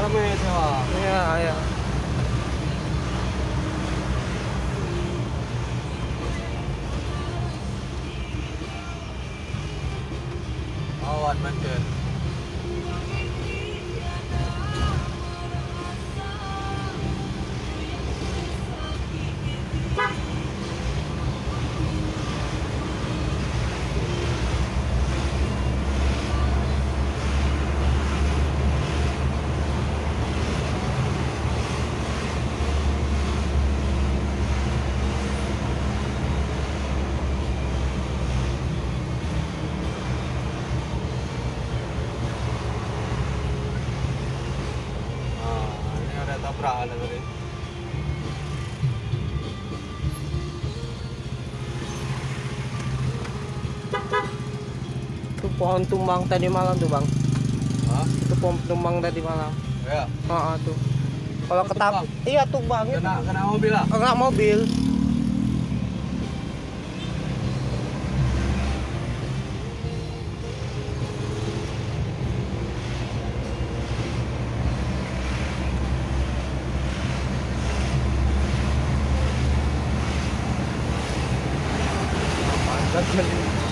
rame sewa. Iya, iya. Awan macet. Ini ada tabrakan tadi. Itu pohon tumbang tadi malam tuh, Bang. Hah? Itu pohon tumbang tadi malam. Ya. Heeh, tuh. Kalau Oh, ketap, tumbang? iya tumbang itu. Kena mobil lah. Kena mobil. Mantap.